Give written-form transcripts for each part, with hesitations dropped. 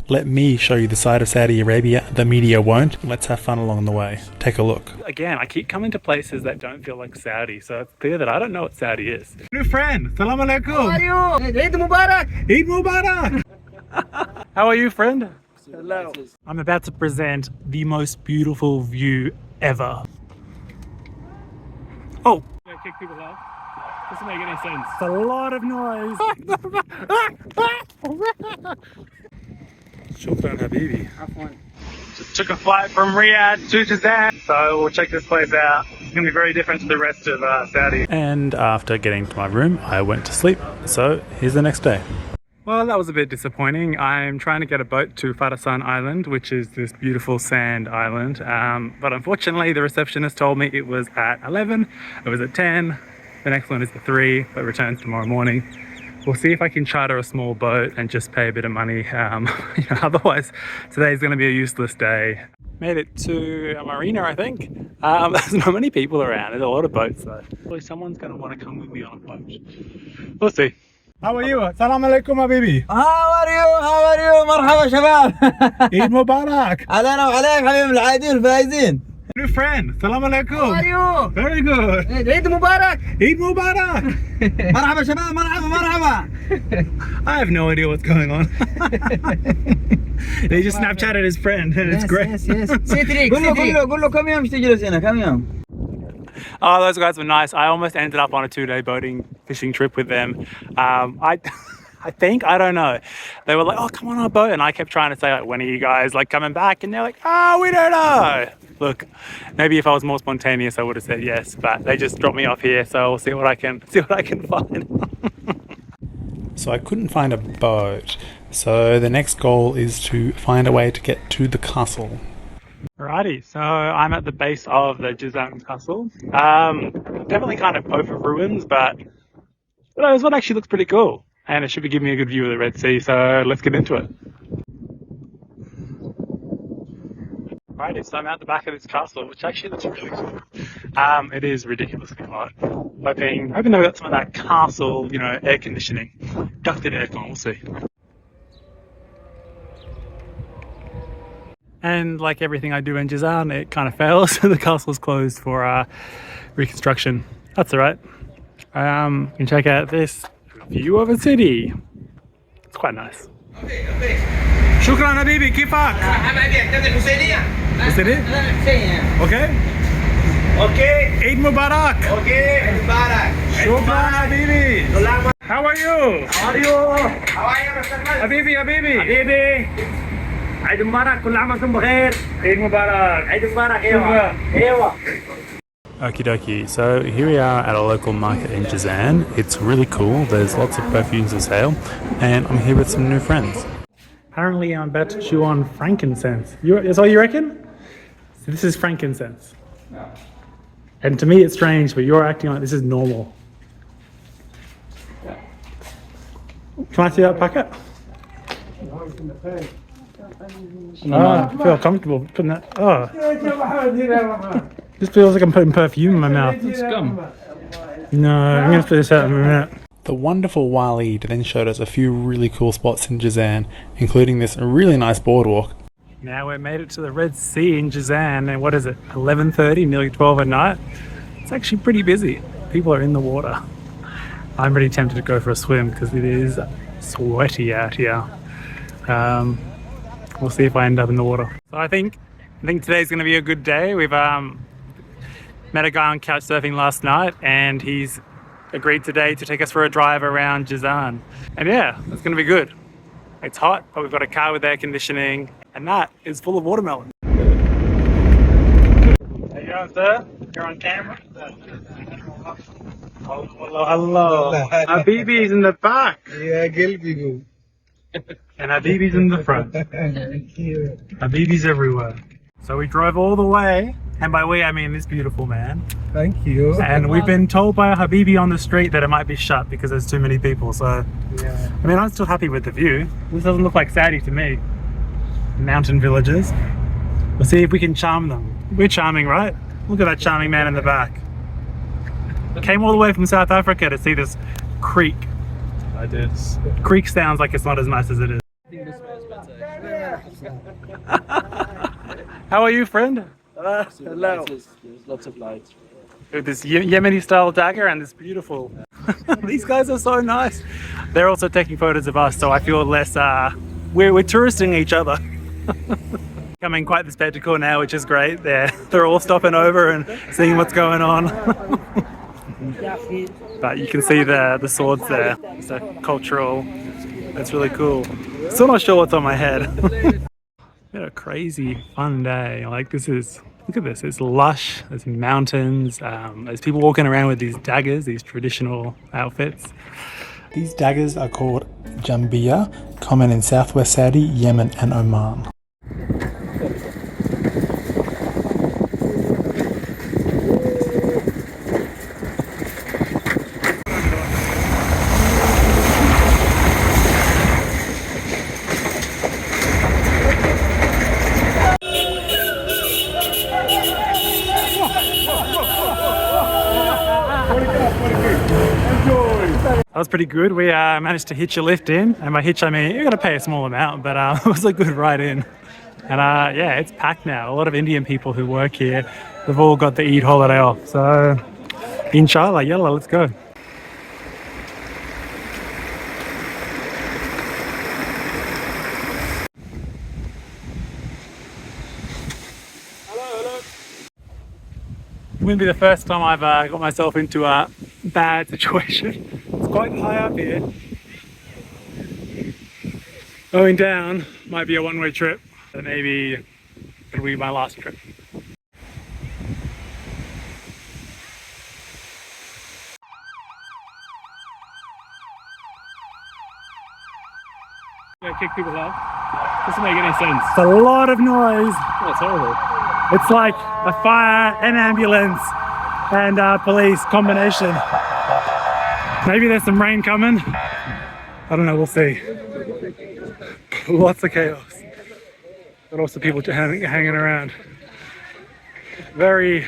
Let me show you the side of Saudi Arabia the media won't. Let's have fun along the way. Take a look. Again, I keep coming to places that don't feel like Saudi, so it's clear that I don't know what Saudi is. New friend, salam alaikum. How are you? Eid Mubarak. Eid Mubarak. How are you, friend? Hello. I'm about to present the most beautiful view ever. Oh! I kick people off. Doesn't make any sense. It's a lot of noise. Shukran Habibi. Just took a flight from Riyadh to Jazan, so we'll check this place out. It's going to be very different to the rest of Saudi. And after getting to my room, I went to sleep. So here's the next day. Well, that was a bit disappointing. I'm trying to get a boat to Farasan Island, which is this beautiful sand island. But unfortunately, the receptionist told me it was at 11, it was at 10. The next one is the 3, but returns tomorrow morning. We'll see if I can charter a small boat and just pay a bit of money. Otherwise, today's going to be a useless day. Made it to a marina, I think. There's not many people around. There's a lot of boats though. Probably someone's going to want to come with me on a boat. We'll see. How are you? Salam alaikum, Habibi. How are you? How are you? مرحبا شباب. Eid Mubarak. علينا وعليك حبيب العايدين الفايزين. New friend, salam alaikum. How are you? Very good. Eid Mubarak. Eid Mubarak. مرحبا شباب مرحبا مرحبا. I have no idea what's going on. They just Snapchatted his friend and it's great. Yes, yes. قول له كم يوم تجلس هنا كم يوم. Oh, those guys were nice. I almost ended up on a 2-day boating fishing trip with them. I think, I don't know. They were like, oh, come on our boat. And I kept trying to say, like, when are you guys like coming back? And they're like, oh, we don't know. Look, maybe if I was more spontaneous, I would have said yes, but they just dropped me off here. So we'll see what I can find. So I couldn't find a boat. So the next goal is to find a way to get to the castle. Alrighty, so I'm at the base of the Jazan castle. Definitely kind of over ruins, but this one actually looks pretty cool. And it should be giving me a good view of the Red Sea, so let's get into it. Alrighty, so I'm at the back of this castle, which actually looks really cool. It is ridiculously hot. Hoping they've got some of that castle, air conditioning. Ducted aircon, we'll see. And like everything I do in Jazan, it kind of fails. The castle's closed for reconstruction. That's alright. You can check out this view of a city. It's quite nice. Shukran Habibi, kifak? Okay? Okay. Eid Mubarak. Okay, Eid Mubarak. Shukran Habibi. How are you? How are you? How are you? Habibi. عيد مبارك كل عام وانتم بخير. عيد مبارك. عيد مبارك. ايوه. Okie dokie, so here we are at a local market in Jazan. It's really cool, there's lots of perfumes for sale, and I'm here with some new friends. Apparently I'm about to chew on frankincense. That's all you reckon? So this is frankincense. And to me it's strange, but you're acting like this is normal. Can I see that packet? I feel comfortable putting that. Oh. This feels like I'm putting perfume in my mouth. It's gum. No, I'm going to spit this out in a minute. The wonderful Walid then showed us a few really cool spots in Jazan, including this really nice boardwalk. Now we've made it to the Red Sea in Jazan, and what is it, 11:30, nearly 12 at night? It's actually pretty busy. People are in the water. I'm really tempted to go for a swim because it is sweaty out here. We'll see if I end up in the water. So I think today's going to be a good day. We've met a guy on couch surfing last night, and he's agreed today to take us for a drive around Jazan. And yeah, it's going to be good. It's hot, but we've got a car with air conditioning, and that is full of watermelon. How you doing, sir? You're on camera. Hello. Habibi's in the back. يا قلبي. And Habibi's in the front. Thank you. Habibi's everywhere. So we drove all the way, and by we I mean this beautiful man. Thank you. And we've been told by a Habibi on the street that it might be shut because there's too many people. So, Yeah. I mean, I'm still happy with the view. This doesn't look like Saudi to me. Mountain villages. We'll see if we can charm them. We're charming, right? Look at that charming man in the back. Came all the way from South Africa to see this creek. I did. Creek sounds like it's not as nice as it is. How are you, friend? Hello. There's lots of lights. With this Yemeni style dagger and this beautiful. These guys are so nice. They're also taking photos of us, so I feel less. We're touristing each other. Becoming quite the spectacle now, which is great. They're all stopping over and seeing what's going on. But you can see the swords there. It's a cultural. It's really cool. Still not sure what's on my head. Been a crazy fun day. Like this is. Look at this. It's lush. There's mountains. There's people walking around with these daggers, these traditional outfits. These daggers are called jambiya, common in southwest Saudi, Yemen, and Oman. That was pretty good. We managed to hitch a lift in, and by hitch I mean you're going to pay a small amount, but it was a good ride in. And yeah, it's packed now. A lot of Indian people who work here, they've all got the Eid holiday off. So inshallah, yalla, let's go. Wouldn't be the first time I've got myself into a bad situation. It's quite high up here. Going down might be a one-way trip, but maybe it'll be my last trip. Yeah, kick people off. Doesn't make any sense. It's a lot of noise. Oh, it's horrible. It's like a fire, an ambulance, and police combination. Maybe there's some rain coming. I don't know, we'll see. Lots of chaos. But also people hanging around. Very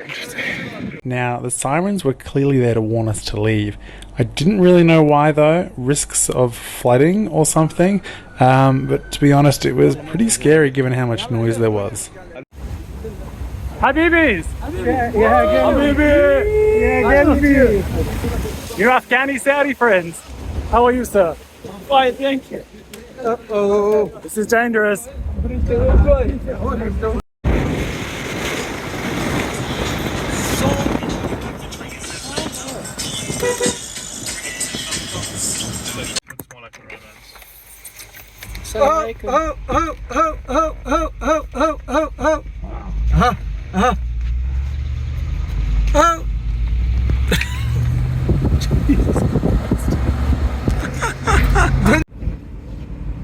interesting. Now, the sirens were clearly there to warn us to leave. I didn't really know why though, risks of flooding or something. But to be honest, it was pretty scary given how much noise there was. Habibis! Habibi! Your Afghani Saudi friends. How are you, sir? Fine, thank you. Uh-oh. This is dangerous.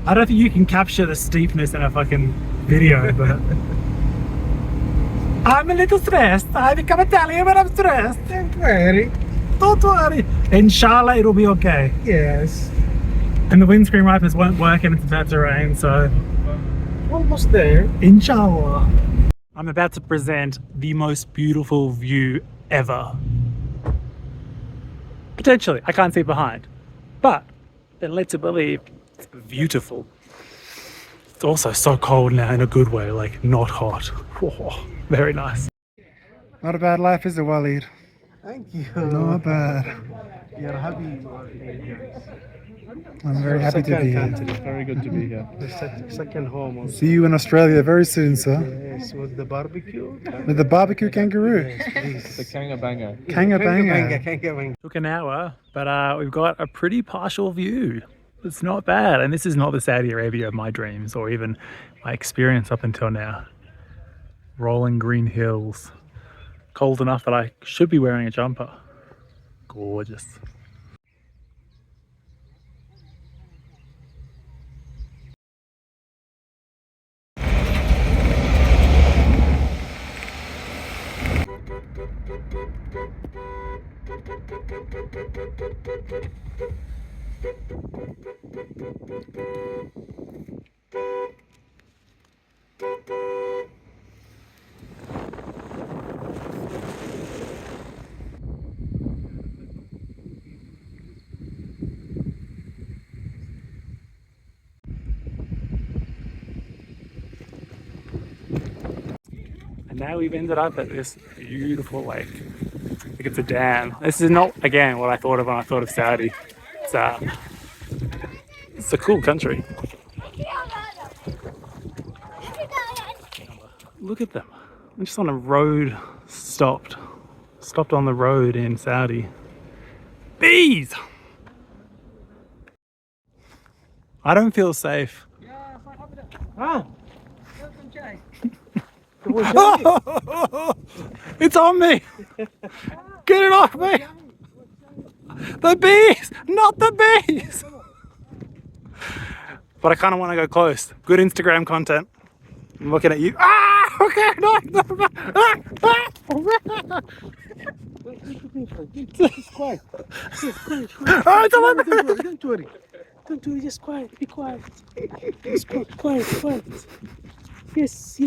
I don't think you can capture the steepness in a fucking video, but I'm a little stressed. I become Italian, but I'm stressed. Don't worry. Don't worry. Inshallah, it'll be okay. Yes. And the windscreen wipers won't work and it's about to rain, so Almost there. inshallah. I'm about to present the most beautiful view ever. Potentially, I can't see behind, but then led to believe it's beautiful. It's also so cold now in a good way, like not hot. Oh, very nice. Not a bad life, is it, Walid? Thank you. Not bad. You're happy. I'm very happy to be here. Very good to be here. The second home. Also. See you in Australia very soon, sir. Yes, with the barbecue. With the barbecue kangaroo. Yes, please. The Kanga Banger. Kanga banga. Kanga. Took an hour, but we've got a pretty partial view. It's not bad, and this is not the Saudi Arabia of my dreams or even my experience up until now. Rolling green hills. Cold enough that I should be wearing a jumper. Gorgeous. And now we've ended up at this beautiful lake. I think it's a dam. This is not, again, what I thought of when I thought of Saudi. It's a cool country. Look at them. I'm just on a road, stopped on the road in Saudi. Bees! I don't feel safe. It's on me! Get it off me! The bees! Not the bees! But I kind of want to go close. Good Instagram content. I'm looking at you. Ah! Okay, no! Just quiet. Just quiet. Oh, it's on my Don't worry. Don't worry. Just quiet. Be quiet. Just quiet. Yes.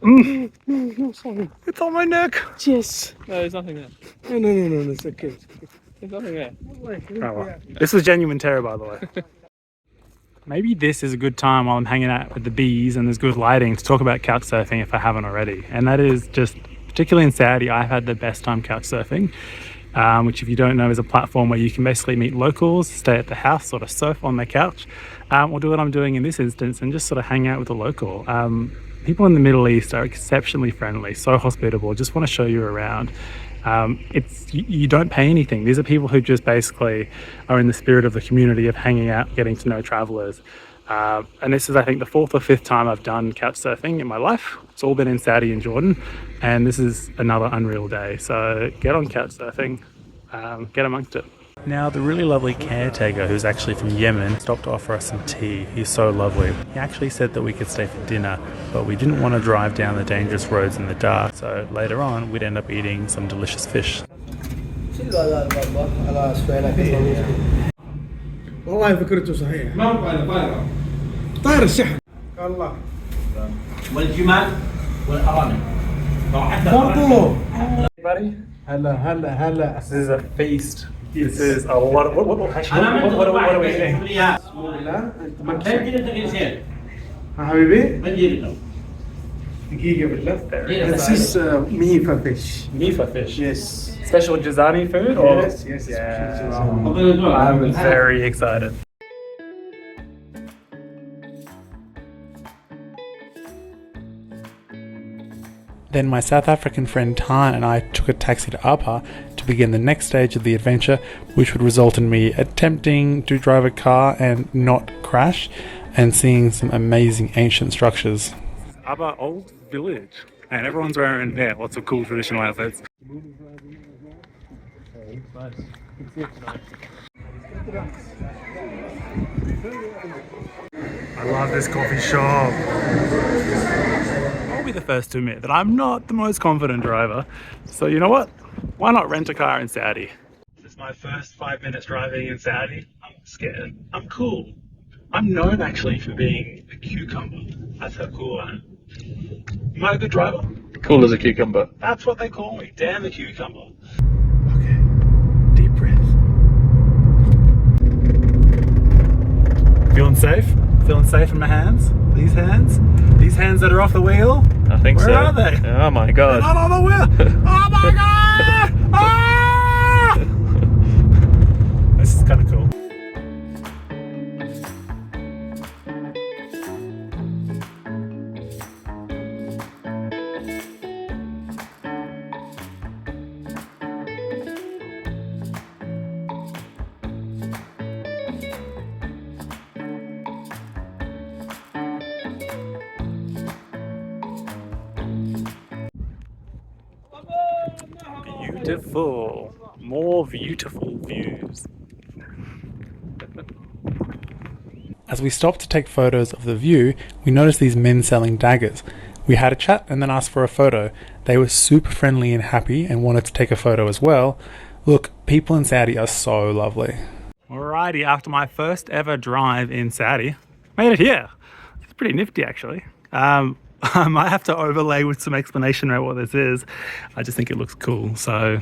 No, sorry. It's on my neck. Yes. No, there's nothing there. No, it's okay. There's nothing there. Oh, well. This was genuine terror, by the way. Maybe this is a good time while I'm hanging out with the bees and there's good lighting to talk about couch surfing if I haven't already. And that is just, particularly in Saudi, I've had the best time couch surfing, which if you don't know is a platform where you can basically meet locals, stay at the house, sort of surf on their couch, or do what I'm doing in this instance and just sort of hang out with a local. People in the Middle East are exceptionally friendly, so hospitable, just want to show you around. You don't pay anything. These are people who just basically are in the spirit of the community of hanging out, getting to know travelers. And this is, I think, the 4th or 5th time I've done couch surfing in my life. It's all been in Saudi and Jordan, and this is another unreal day. So get on couch surfing, get amongst it. Now, the really lovely caretaker, who's actually from Yemen, stopped to offer us some tea. He's so lovely. He actually said that we could stay for dinner, but we didn't want to drive down the dangerous roads in the dark, so later on we'd end up eating some delicious fish. والله فكرته صحيح. طائر الشحن. الله. والجمال والأرانب. برضو. Everybody, هلا. this is a feast. This is a lot of... What are we eating? حبيبي. دقيقة بالله. This is mifa fish. Mifa fish. Yes. Special Jazani food? Or? Yes. Yeah. I'm very excited. Then my South African friend Tan and I took a taxi to Abha to begin the next stage of the adventure, which would result in me attempting to drive a car and not crash, and seeing some amazing ancient structures. Abha Old Village, and everyone's wearing lots of cool traditional outfits. I love this coffee shop. I'll be the first to admit that I'm not the most confident driver, so you know what? Why not rent a car in Saudi? This is my first 5 minutes driving in Saudi. I'm scared. I'm cool. I'm known actually for being a cucumber. That's how cool I am. Am I a good driver? Cool as a cucumber. That's what they call me. Dan the cucumber. Okay. Deep breath. Feeling safe? Feeling safe in my hands? These hands? These hands that are off the wheel? I think Where so. are they? Oh my god. They're not on the wheel! Oh my god! Ah! This is kind of cool. Beautiful. More beautiful views. As we stopped to take photos of the view, we noticed these men selling daggers. We had a chat and then asked for a photo. They were super friendly and happy and wanted to take a photo as well. Look, people in Saudi are so lovely. Alrighty, after my first ever drive in Saudi, made it here. It's pretty nifty actually. I might have to overlay with some explanation about what this is. I just think it looks cool. So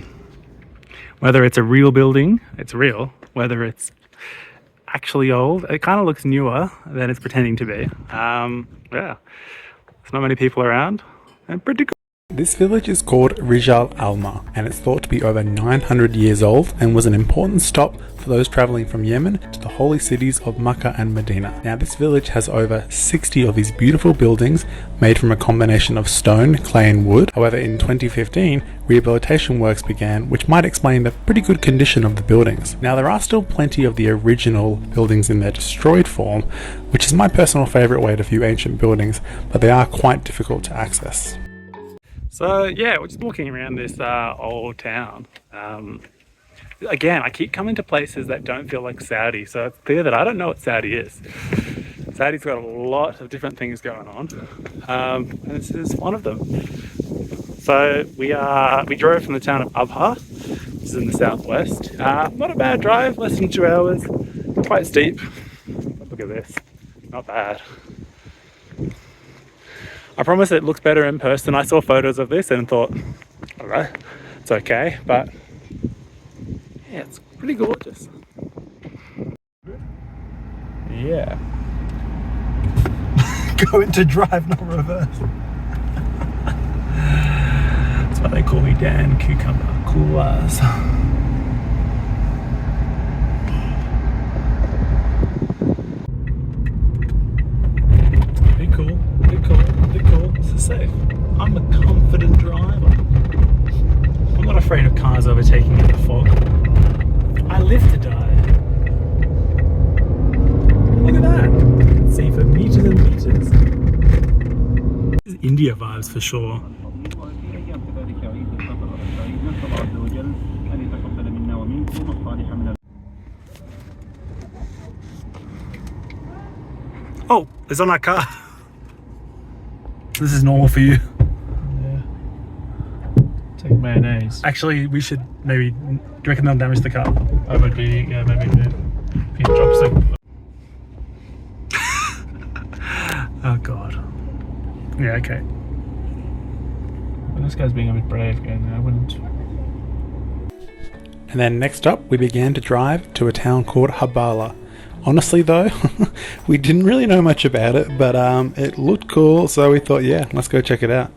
whether it's a real building, it's real. Whether it's actually old, it kind of looks newer than it's pretending to be. Yeah, there's not many people around. and pretty cool. This village is called Rijal Alma, and it's thought to be over 900 years old and was an important stop for those travelling from Yemen to the holy cities of Mecca and Medina. Now this village has over 60 of these beautiful buildings made from a combination of stone, clay and wood. However, in 2015, rehabilitation works began, which might explain the pretty good condition of the buildings. Now there are still plenty of the original buildings in their destroyed form, which is my personal favourite way to view ancient buildings, but they are quite difficult to access. So yeah, we're just walking around this old town. Again, I keep coming to places that don't feel like Saudi, so it's clear that I don't know what Saudi is. Saudi's got a lot of different things going on, and this is one of them. So we drove from the town of Abha, which is in the southwest. Not a bad drive, less than 2 hours, quite steep. Look at this, not bad. I promise it looks better in person. I saw photos of this and thought, alright, it's okay, but yeah, it's pretty gorgeous. Yeah. Go into drive, not reverse. That's why they call me Dan Cucumber. Cool eyes. Pretty cool. This is safe. I'm a confident driver. I'm not afraid of cars overtaking in the fog. I live to die. Look at that. You can see for meters and meters. This is India vibes for sure. Oh, it's on our car. This is normal for you. Yeah. Take mayonnaise. Actually, we should maybe. Do you reckon they'll damage the car? That would be, yeah, maybe a few chopsticks. Oh god. Yeah, okay. Well, this guy's being a bit brave again. I wouldn't. And then next up, we began to drive to a town called Habala. Honestly though, we didn't really know much about it, but it looked cool, so we thought, yeah, let's go check it out.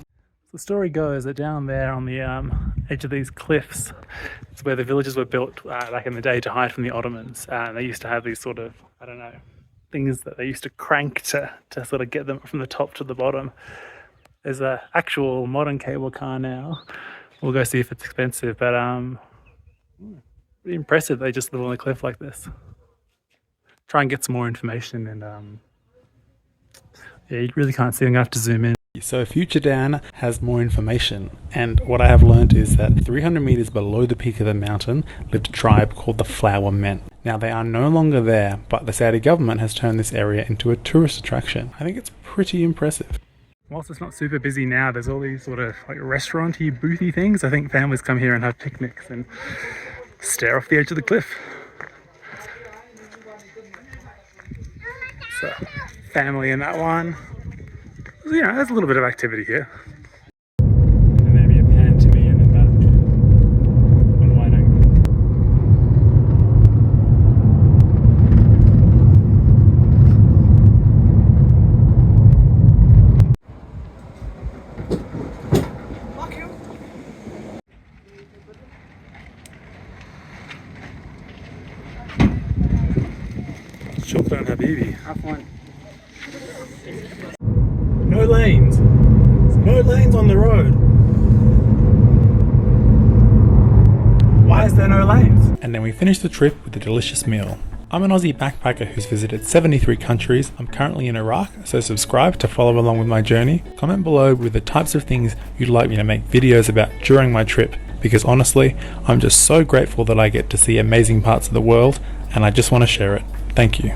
The story goes that down there on the edge of these cliffs is where the villages were built back in the day to hide from the Ottomans. And they used to have these sort of, I don't know, things that they used to crank to sort of get them from the top to the bottom. There's an actual modern cable car now. We'll go see if it's expensive, but pretty impressive. They just live on a cliff like this. Try and get some more information, and yeah, you really can't see. I'm gonna have to zoom in. So future Dan has more information, and what I have learned is that 300 meters below the peak of the mountain lived a tribe called the Flower Men. Now they are no longer there, but the Saudi government has turned this area into a tourist attraction. I think it's pretty impressive. Whilst it's not super busy now, there's all these sort of like restaurant-y, boothy things. I think families come here and have picnics and stare off the edge of the cliff. So, family in that one. You know, there's a little bit of activity here. And maybe a pan to me and then back on wide angle. Shukran Habibi. No lanes. No lanes on the road. Why is there no lanes? And then we finished the trip with a delicious meal. I'm an Aussie backpacker who's visited 73 countries. I'm currently in Iraq, so subscribe to follow along with my journey. Comment below with the types of things you'd like me to make videos about during my trip, because honestly, I'm just so grateful that I get to see amazing parts of the world, and I just want to share it. Thank you.